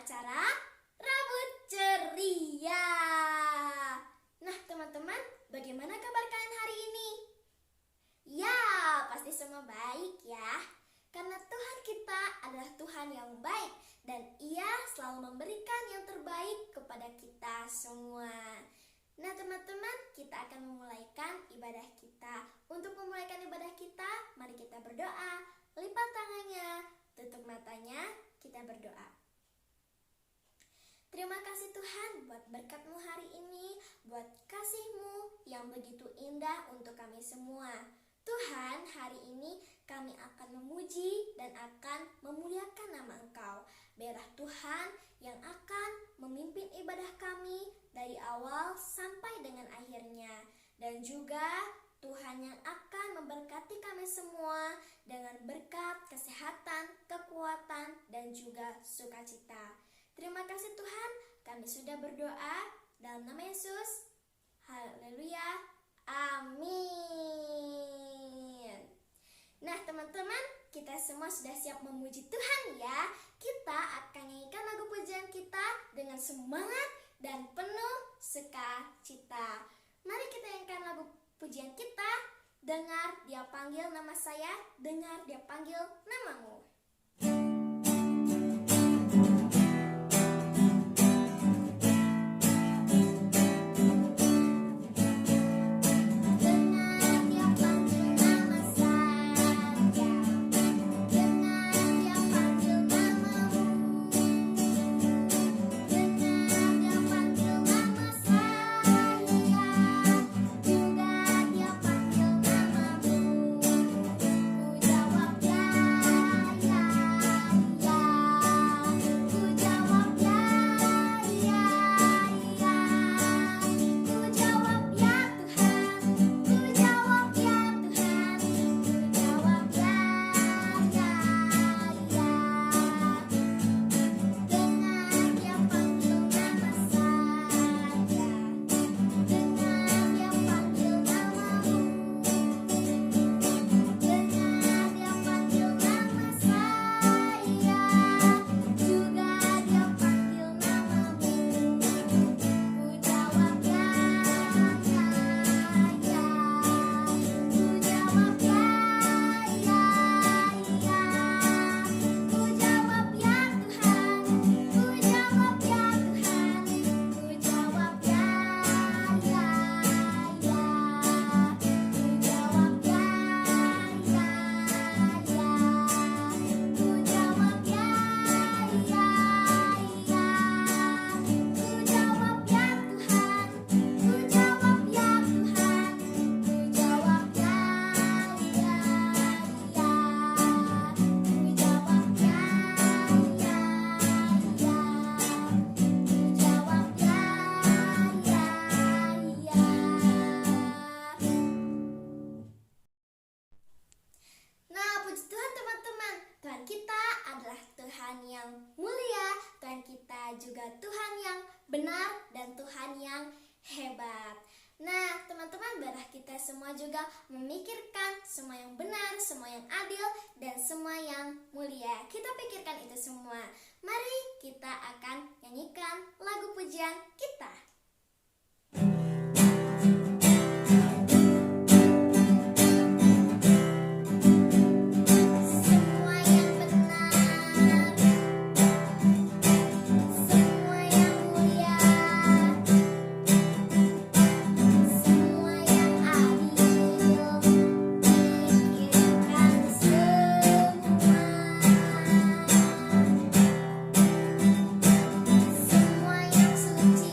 acara Rambut Ceria. Nah teman-teman, bagaimana kabar kalian hari ini? Ya, pasti semua baik ya. Karena Tuhan kita adalah Tuhan yang baik dan Ia selalu memberikan yang terbaik kepada kita semua. Nah teman-teman, kita akan memulaikan ibadah kita. Untuk memulaikan ibadah kita, mari kita berdoa. Lipat tangannya, tutup matanya, kita berdoa. Terima kasih Tuhan buat berkat-Mu hari ini, buat kasih-Mu yang begitu indah untuk kami semua. Tuhan, hari ini kami akan memuji dan akan memuliakan nama Engkau. Biarlah Tuhan yang akan memimpin ibadah kami dari awal sampai dengan akhirnya. Dan juga Tuhan yang akan memberkati kami semua dengan berkat, kesehatan, kekuatan, dan juga sukacita. Terima kasih Tuhan, kami sudah berdoa dalam nama Yesus. Haleluya, amin. Nah teman-teman, kita semua sudah siap memuji Tuhan ya. Kita akan nyanyikan lagu pujian kita dengan semangat dan penuh sukacita. Mari kita nyanyikan lagu pujian kita. Dengar dia panggil nama saya, dengar dia panggil namamu. Juga Tuhan yang benar dan Tuhan yang hebat. Nah teman-teman, biarlah kita semua juga memikirkan semua yang benar, semua yang adil, dan semua yang mulia. Kita pikirkan itu semua. Mari kita akan nyanyikan lagu pujian kita. Semua yang suci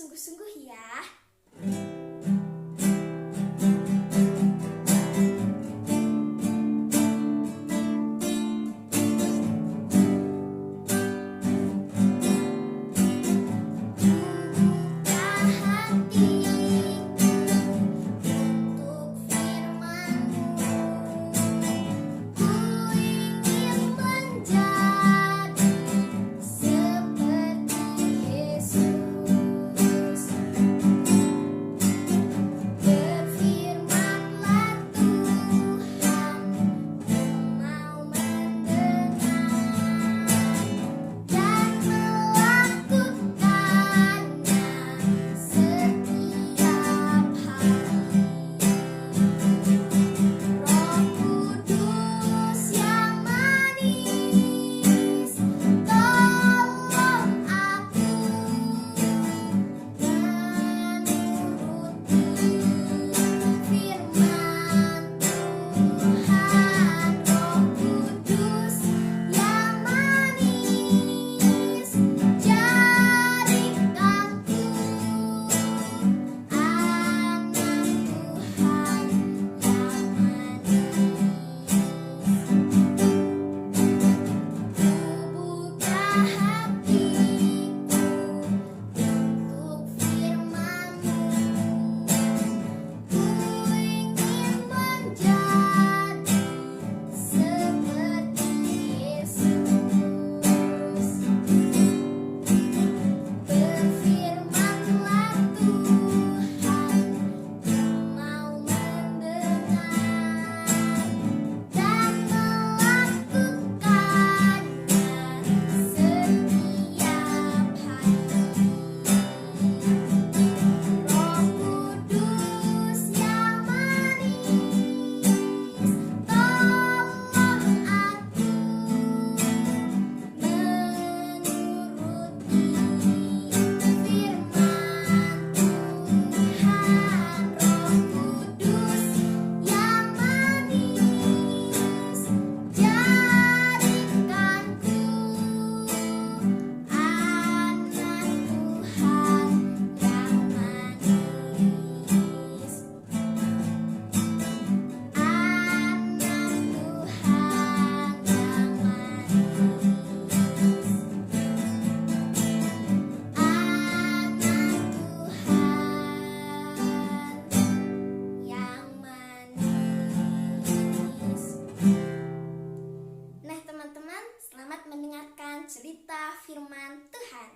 sungguh-sungguh ya. Cerita firman Tuhan.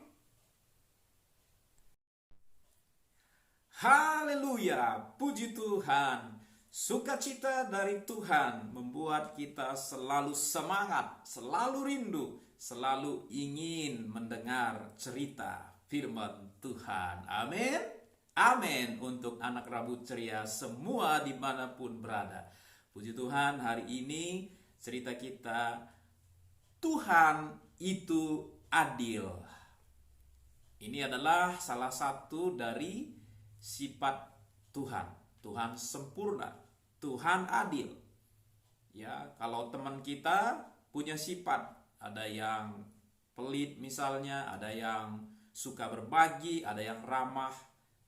Haleluya, puji Tuhan. Sukacita dari Tuhan membuat kita selalu semangat, selalu rindu, selalu ingin mendengar cerita firman Tuhan. Amin. Amin untuk anak rambut ceria semua dimanapun berada. Puji Tuhan, hari ini cerita kita, Tuhan itu adil. Ini adalah salah satu dari sifat Tuhan. Tuhan sempurna, Tuhan adil. Ya, kalau teman kita punya sifat, ada yang pelit misalnya, ada yang suka berbagi, ada yang ramah.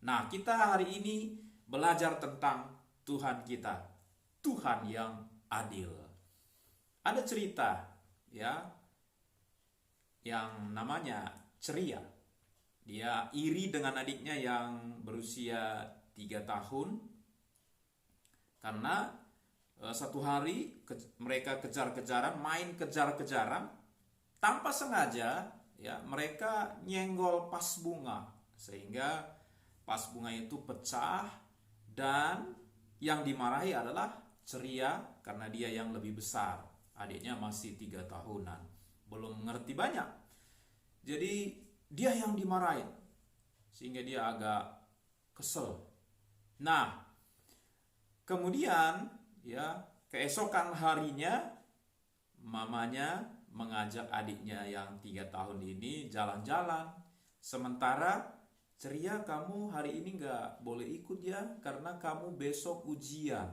Nah, kita hari ini belajar tentang Tuhan kita, Tuhan yang adil. Ada cerita, ya, yang namanya ceria. Dia iri dengan adiknya yang berusia 3 tahun karena satu hari mereka kejar-kejaran, main kejar-kejaran, tanpa sengaja ya mereka nyenggol pas bunga sehingga pas bunga itu pecah, dan yang dimarahi adalah ceria karena dia yang lebih besar, adiknya masih 3 tahunan, belum mengerti banyak. Jadi dia yang dimarahin sehingga dia agak kesel. Nah, kemudian ya keesokan harinya mamanya mengajak adiknya yang 3 tahun ini jalan-jalan. Sementara ceria, kamu hari ini gak boleh ikut ya, karena kamu besok ujian.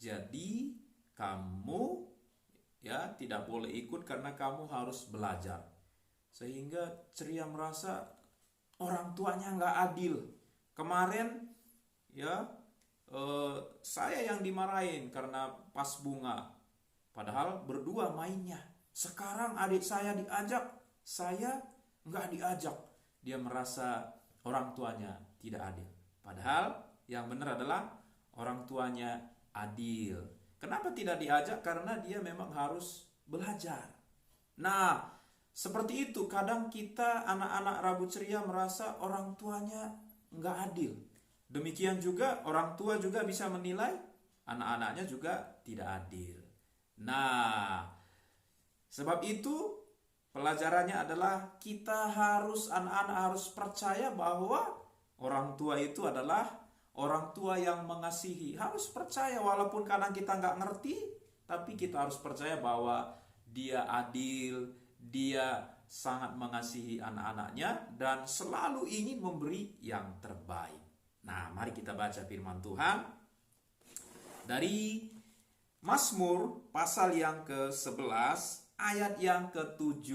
Jadi kamu ya tidak boleh ikut karena kamu harus belajar. Sehingga ceria merasa, orang tuanya nggak adil. Kemarin ya saya yang dimarahin karena pas bunga, padahal berdua mainnya. Sekarang adik saya diajak, saya nggak diajak. Dia merasa orang tuanya tidak adil. Padahal yang benar adalah orang tuanya adil. Kenapa tidak diajak? Karena dia memang harus belajar. Nah, seperti itu kadang kita anak-anak Rabu Ceria merasa orang tuanya nggak adil. Demikian juga orang tua juga bisa menilai anak-anaknya juga tidak adil. Nah, sebab itu pelajarannya adalah anak-anak harus percaya bahwa orang tua itu adalah orang tua yang mengasihi. Harus percaya walaupun kadang kita nggak ngerti, tapi kita harus percaya bahwa dia adil, dia sangat mengasihi anak-anaknya dan selalu ingin memberi yang terbaik. Nah, mari kita baca firman Tuhan dari Mazmur pasal yang ke-11 ayat yang ke-7.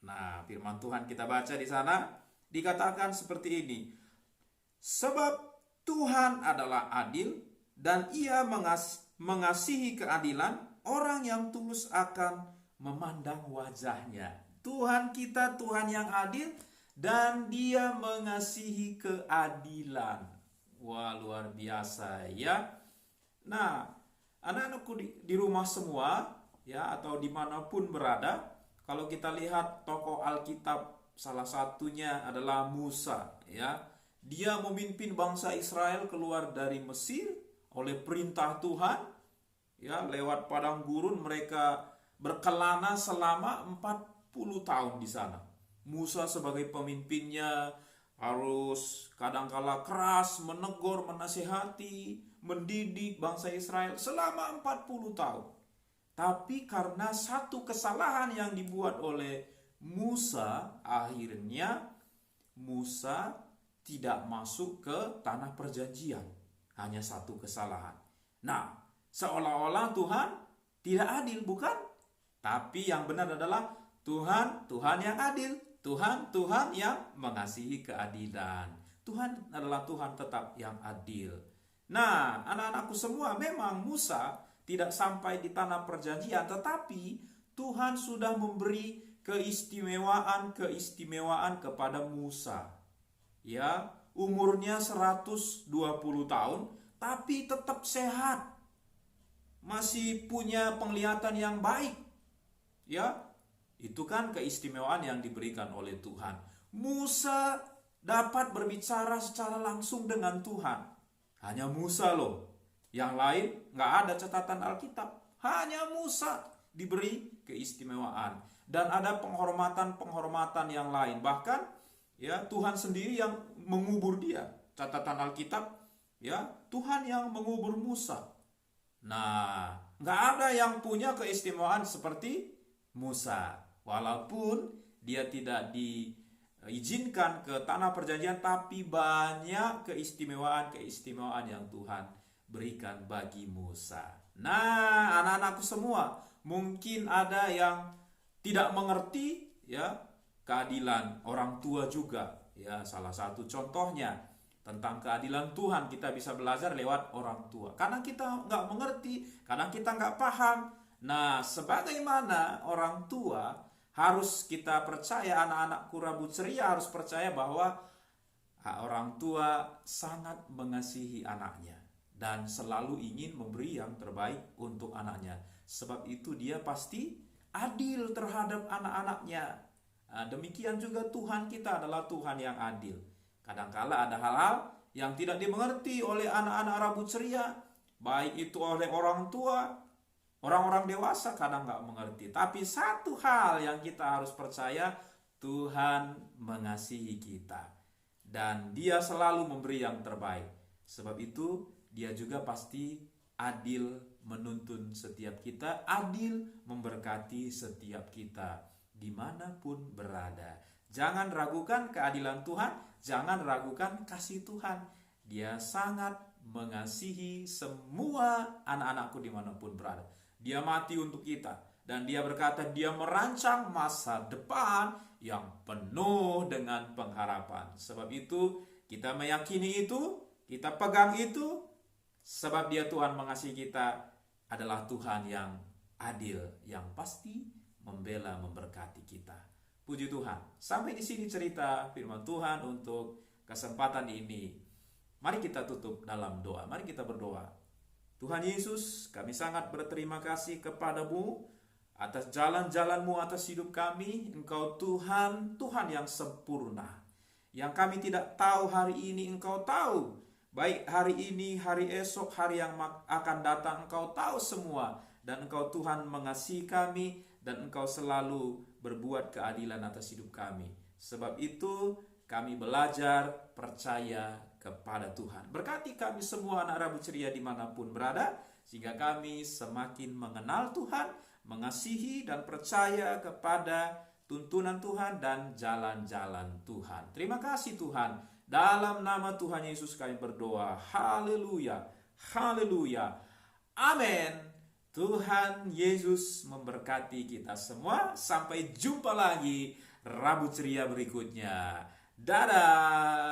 Nah, firman Tuhan kita baca di sana dikatakan seperti ini. Sebab Tuhan adalah adil dan Ia mengasihi keadilan, orang yang tulus akan memandang wajahnya. Tuhan kita Tuhan yang adil dan Dia mengasihi keadilan. Wah, luar biasa ya. Nah, anak-anakku di rumah semua ya, atau dimanapun berada, kalau kita lihat tokoh Alkitab, salah satunya adalah Musa ya. Dia memimpin bangsa Israel keluar dari Mesir oleh perintah Tuhan ya. Lewat padang gurun mereka berkelana selama 40 tahun di sana. Musa sebagai pemimpinnya harus kadangkala keras menegur, menasihati, mendidik bangsa Israel selama 40 tahun. Tapi karena satu kesalahan yang dibuat oleh Musa, akhirnya Musa tidak masuk ke tanah perjanjian. Hanya satu kesalahan. Nah, seolah-olah Tuhan tidak adil, bukan? Tapi yang benar adalah Tuhan yang adil. Tuhan yang mengasihi keadilan. Tuhan adalah Tuhan tetap yang adil. Nah, anak-anakku semua, memang Musa tidak sampai di tanah perjanjian, tetapi Tuhan sudah memberi keistimewaan kepada Musa. Ya, umurnya 120 tahun, tapi tetap sehat. Masih punya penglihatan yang baik. Ya, itu kan keistimewaan yang diberikan oleh Tuhan. Musa dapat berbicara secara langsung dengan Tuhan. Hanya Musa loh. Yang lain nggak ada catatan Alkitab. Hanya Musa diberi keistimewaan. Dan ada penghormatan yang lain. Bahkan ya Tuhan sendiri yang mengubur dia. Catatan Alkitab ya, Tuhan yang mengubur Musa. Nah, nggak ada yang punya keistimewaan seperti Musa. Walaupun dia tidak diizinkan ke tanah perjanjian, tapi banyak keistimewaan yang Tuhan berikan bagi Musa. Nah, anak-anakku semua, mungkin ada yang tidak mengerti ya keadilan orang tua juga. Ya, salah satu contohnya tentang keadilan Tuhan kita bisa belajar lewat orang tua. Kadang kita nggak mengerti, kadang kita nggak paham. Nah, sebagaimana orang tua, harus kita percaya, anak-anakku Rabu Ceria harus percaya bahwa orang tua sangat mengasihi anaknya dan selalu ingin memberi yang terbaik untuk anaknya. Sebab itu dia pasti adil terhadap anak-anaknya. Nah, demikian juga Tuhan kita adalah Tuhan yang adil. Kadangkala ada hal-hal yang tidak dimengerti oleh anak-anak Rabu Ceria, baik itu oleh orang tua, orang-orang dewasa kadang nggak mengerti. Tapi satu hal yang kita harus percaya, Tuhan mengasihi kita. Dan Dia selalu memberi yang terbaik. Sebab itu Dia juga pasti adil menuntun setiap kita, adil memberkati setiap kita, dimanapun berada. Jangan ragukan keadilan Tuhan, jangan ragukan kasih Tuhan. Dia sangat mengasihi semua anak-anakku dimanapun berada. Dia mati untuk kita. Dan dia berkata dia merancang masa depan yang penuh dengan pengharapan. Sebab itu kita meyakini itu, kita pegang itu, sebab dia Tuhan mengasihi kita, adalah Tuhan yang adil, yang pasti membela, memberkati kita. Puji Tuhan. Sampai di sini cerita firman Tuhan untuk kesempatan ini. Mari kita tutup dalam doa. Mari kita berdoa. Tuhan Yesus, kami sangat berterima kasih kepadamu atas jalan-jalan-Mu atas hidup kami. Engkau Tuhan, Tuhan yang sempurna. Yang kami tidak tahu hari ini, Engkau tahu. Baik hari ini, hari esok, hari yang akan datang, Engkau tahu semua. Dan Engkau Tuhan mengasihi kami, dan Engkau selalu berbuat keadilan atas hidup kami. Sebab itu kami belajar percaya kepada Tuhan. Berkati kami semua anak Rabu Ceria dimanapun berada, sehingga kami semakin mengenal Tuhan, mengasihi dan percaya kepada tuntunan Tuhan dan jalan-jalan Tuhan. Terima kasih Tuhan. Dalam nama Tuhan Yesus kami berdoa. Haleluya. Haleluya. Amin. Tuhan Yesus memberkati kita semua. Sampai jumpa lagi Rabu Ceria berikutnya. Dadah.